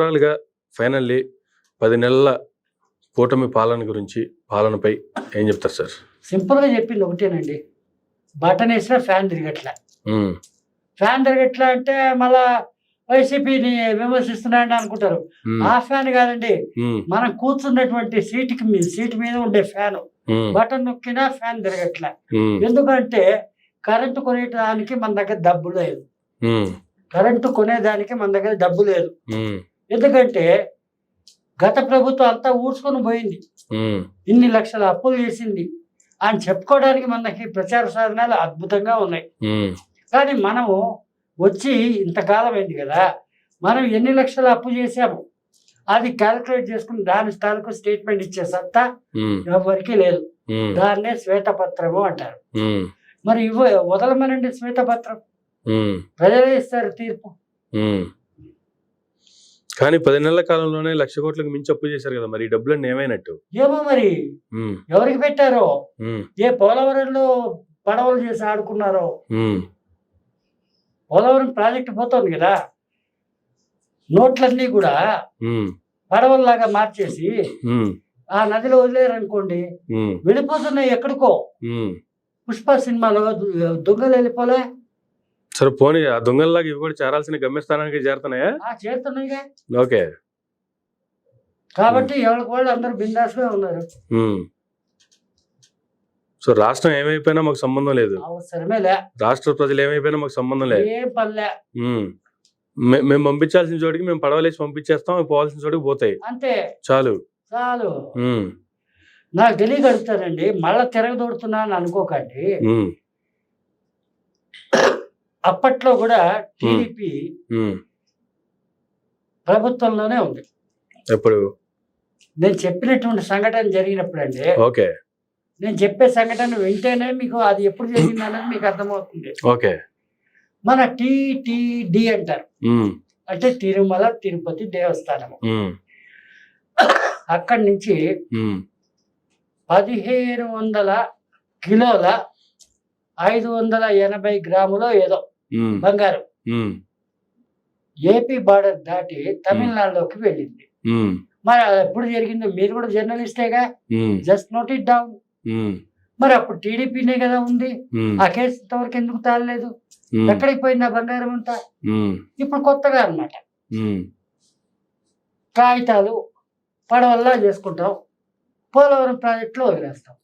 ఓవరాల్గా ఫైనల్లీ 10 నెలల కూటమి పాలనపై ఏం చెప్తారు సార్? సింపుల్గా చెప్పింది ఒకటేనండి, బటన్ వేసినా ఫ్యాన్ తిరగట్లా. ఫ్యాన్ తిరగట్లా అంటే మళ్ళా వైసీపీని విమర్శిస్తున్నాడని అనుకుంటారు. ఆ ఫ్యాన్ కాదండి, మనం కూర్చున్నటువంటి సీట్ మీద ఉండే ఫ్యాన్, బటన్ నొక్కినా ఫ్యాన్ తిరగట్లా. ఎందుకంటే కరెంటు కొనేదానికి మన దగ్గర డబ్బు లేదు. ఎందుకంటే గత ప్రభుత్వం అంతా ఊడ్చుకొని పోయింది, ఇన్ని లక్షల అప్పులు చేసింది అని చెప్పుకోవడానికి మనకి ప్రచార సాధనాలు అద్భుతంగా ఉన్నాయి. కానీ మనము వచ్చి ఇంతకాలం అయింది కదా, మనం ఎన్ని లక్షల అప్పు చేసాము అది క్యాలిక్యులేట్ చేసుకుని దాని స్థాయికి స్టేట్మెంట్ ఇచ్చే సత్తా ఎవరికి లేదు. దాన్నే శ్వేతపత్రము అంటారు. మరి వదలమనండి శ్వేతపత్రం, ప్రజలే ఇస్తారు తీర్పు. కానీ 10 నెలల కాలంలోనే 1,00,000 కోట్లకు మించి అప్పు చేశారు కదా, మరి డబ్బులన్నీ ఏమైనట్టు? ఏమో మరి ఎవరికి పెట్టారో, ఏ పోలవరంలో పడవలు చేసి ఆడుకున్నారో. పోలవరం ప్రాజెక్టు పోతుంది కదా, నోట్లన్నీ కూడా పడవల్లాగా మార్చేసి ఆ నదిలో వదిలేరనుకోండి, వెళ్ళిపోతున్నాయి ఎక్కడికో. పుష్ప సినిమాలో దొంగలు వెళ్ళిపోలే. సరే పోనీ, ఆ దొంగల్లాగా ఇవి కూడా చేరాల్సిన గమ్యస్థానానికి చేరుతున్నాయా? చేరుతున్నాయిగా. ఓకే. కాబట్టి ఎవరికి వాళ్ళు అందరూ బిందాస్గా ఉన్నారు. సో రాష్ట్రం ఏమైపోయినా మాకు సంబంధం లేదు, అవసరమేలే. రాష్ట్ర ప్రజలు ఏమైపోయినా మాకు సంబంధం లేదు, ఏం పనిలే. మేము పంపించాల్సిన చోటికి మేము పడవలేసి పంపించేస్తాం, పోవాల్సిన చోటికి పోతాయి, అంతే, చాలు. నాకు తెలియగలుగుతానండి, మళ్ళా తిరగదోడుతున్నా అని అనుకోకండి. అప్పట్లో కూడా టీడీపీ ప్రభుత్వంలోనే ఉంది. ఎప్పుడు? నేను చెప్పినటువంటి సంఘటన జరిగినప్పుడు అండి. ఓకే. నేను చెప్పే సంఘటన వింటేనే మీకు అది ఎప్పుడు జరిగిందనేది మీకు అర్థమవుతుంది. ఓకే. మన టిటిడి అంటారు, అంటే తిరుమల తిరుపతి దేవస్థానము. అక్కడి నుంచి 1,500 కిలోల 580 గ్రాములో ఏదో బంగారం ఏపీ బార్డర్ దాటి తమిళనాడులోకి వెళ్ళింది. మరి అది ఎప్పుడు జరిగిందో మీరు కూడా జర్నలిస్టేగా, జస్ట్ నోట్ ఇట్ డౌన్. మరి అప్పుడు టీడీపీనే కదా ఉంది, ఆ కేసు ఇంతవరకు ఎందుకు తాళలేదు? ఎక్కడికి పోయింది ఆ బంగారం అంతా? ఇప్పుడు కొత్తగా అన్నమాట కాగితాలు పడవల్లా చేసుకుంటాం, పోలవరం ప్రాజెక్టులో వదిలేస్తాం.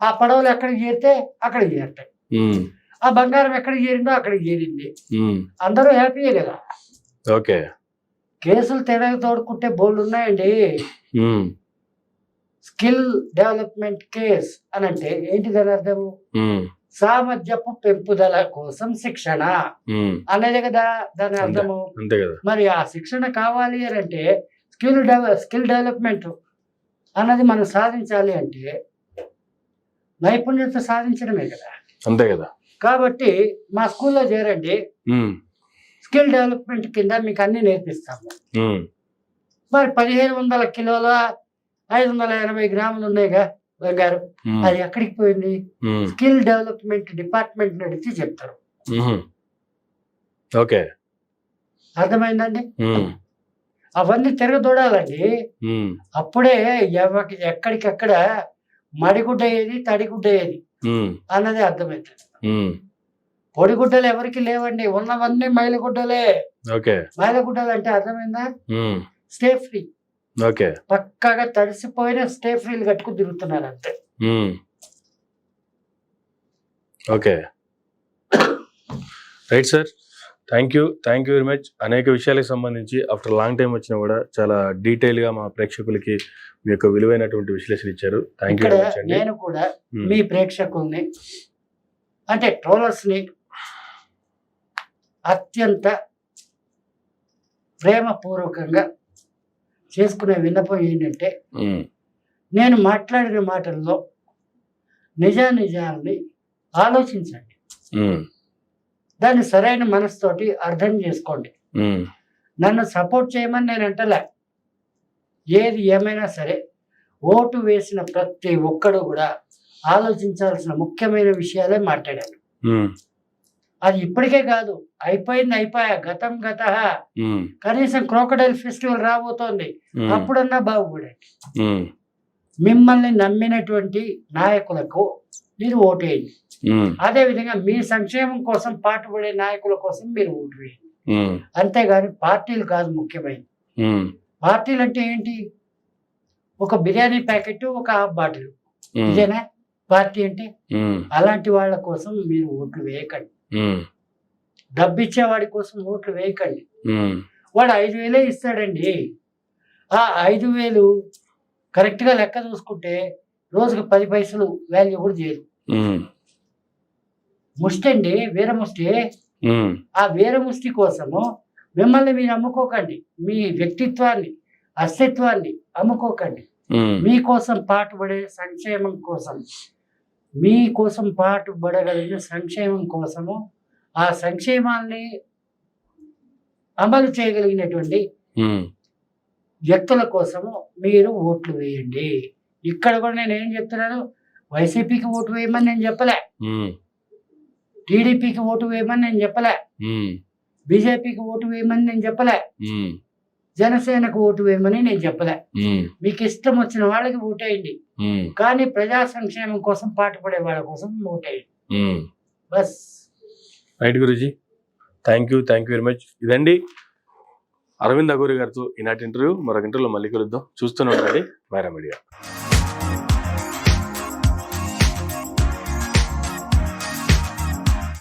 ఆ పడవలు ఎక్కడికి చేరితే అక్కడికి చేరుతాయి, ఆ బంగారం ఎక్కడికి చేరిందో అక్కడికి చేరింది, అందరూ హ్యాపీయే కదా. ఓకే. కేసులు తెగ తోడుకుంటే బోల్డ్ ఉన్నాయండి. స్కిల్ డెవలప్మెంట్ కేస్ అని అంటే ఏంటి దాని అర్థము? సామర్థ్యపు పెంపుదల కోసం శిక్షణ అనేది కదా దాని అర్థము. మరి ఆ శిక్షణ కావాలి అని అంటే స్కిల్ డెవలప్మెంట్ అన్నది మనం సాధించాలి అంటే నైపుణ్యత సాధించడమే కదా. అంతే కదా. కాబట్టి మా స్కూల్లో చేరండి, స్కిల్ డెవలప్మెంట్ కింద మీకు అన్ని నేర్పిస్తాము. మరి 1,500 కిలోల 580 గ్రాములు ఉన్నాయిగా బంగారం, అది ఎక్కడికి పోయింది? స్కిల్ డెవలప్మెంట్ డిపార్ట్మెంట్ నడిచి చెప్తారు. ఓకే, అర్థమైందండి? అవన్నీ తిరగదోడాలండి. అప్పుడే ఎక్కడికక్కడ మడిగుడ్డ ఏది తడిగుడ్డ ఏది అన్నది అర్థమవుతుంది. పొడిగుడ్డలు ఎవరికి లేవండి, ఉన్నవన్నీ మైలగుడ్డలే. మైలగుడ్డలు అంటే అర్థమైందా? Stay free. పక్కగా తడిసిపోయిన స్టే ఫ్రీలు కట్టుకుని తిరుగుతున్నారు అంతే. Okay, right sir, thank you very much. అనేక విషయాలకు సంబంధించి ఆఫ్టర్ లాంగ్ టైం వచ్చినా కూడా చాలా డీటెయిల్ గా మా ప్రేక్షకులకి మీ యొక్క విలువైనటువంటి విశ్లేషణ ఇచ్చారు. థ్యాంక్ యూ వెరీ మచ్ అండి. నేను కూడా మీ ప్రేక్షకుల్ని అంటే ట్రోలర్స్ ని అత్యంత ప్రేమపూర్వకంగా చేసుకునే విన్నపం ఏంటంటే, నేను మాట్లాడిన మాటల్లో నిజాల్ని ఆలోచించండి, దాన్ని సరైన మనసుతోటి అర్థం చేసుకోండి. నన్ను సపోర్ట్ చేయమని నేను అంటలే. ఏది ఏమైనా సరే ఓటు వేసిన ప్రతి ఒక్కడు కూడా ఆలోచించాల్సిన ముఖ్యమైన విషయాలే మాట్లాడాను. అది ఇప్పటికే కాదు, అయిపోయా, గతం గత. కనీసం క్రోకడైల్ ఫెస్టివల్ రాబోతోంది, అప్పుడన్నా బాగుపడండి. మిమ్మల్ని నమ్మినటువంటి నాయకులకు మీరు ఓటేయండి. అదే విధంగా మీ సంక్షేమం కోసం పాటుపడే నాయకుల కోసం మీరు ఓటు వేయండి. అంతేగాని పార్టీలు కాదు ముఖ్యమైనది. పార్టీలు అంటే ఏంటి? ఒక బిర్యానీ ప్యాకెట్, ఒక హాఫ్ బాటిల్, ఇదేనా పార్టీ అంటే? అలాంటి వాళ్ళ కోసం మీరు ఓట్లు వేయకండి. డబ్బిచ్చే వాడి కోసం ఓట్లు వేయకండి. వాడు 5,000 ఇస్తాడండి. ఆ 5,000 కరెక్ట్ గా లెక్క చూసుకుంటే రోజుకు 10 పైసలు వాల్యూ కూడా చేయరు. ముష్టి అండి, వీరముష్టి. ఆ వీరముష్టి కోసము మిమ్మల్ని మీరు అమ్ముకోకండి. మీ వ్యక్తిత్వాన్ని, అస్తిత్వాన్ని అమ్ముకోకండి. మీకోసం పాటుపడే సంక్షేమం కోసం, మీకోసం పాటుపడగలిగిన సంక్షేమం కోసము, ఆ సంక్షేమాన్ని అమలు చేయగలిగినటువంటి వ్యక్తుల కోసము మీరు ఓట్లు వేయండి. ఇక్కడ కూడా నేను ఏం చెప్తున్నాను, వైసీపీకి ఓటు వేయమని నేను చెప్పలే, టీడీపీకి ఓటు వేయమని నేను చెప్పలే, బీజేపీకి ఓటు వేయమని నేను చెప్పలే, జనసేనకు ఓటు వేయమని నేను చెప్పలే. మీకు ఇష్టం వచ్చిన వాళ్ళకి ఓటేయండి, కానీ ప్రజా సంక్షేమం కోసం పాటుపడే వాళ్ళ కోసం ఓటేయండి. Bus. Right Guruji, thank you very much. ఇదండి అరవింద్ అఘోరి గారితో ఈనాటి ఇంటర్వ్యూ. మరొక ఇంటర్వ్యూలో మళ్ళీ కలుద్దాం. చూస్తూనే ఉండండి మైరా మీడియా.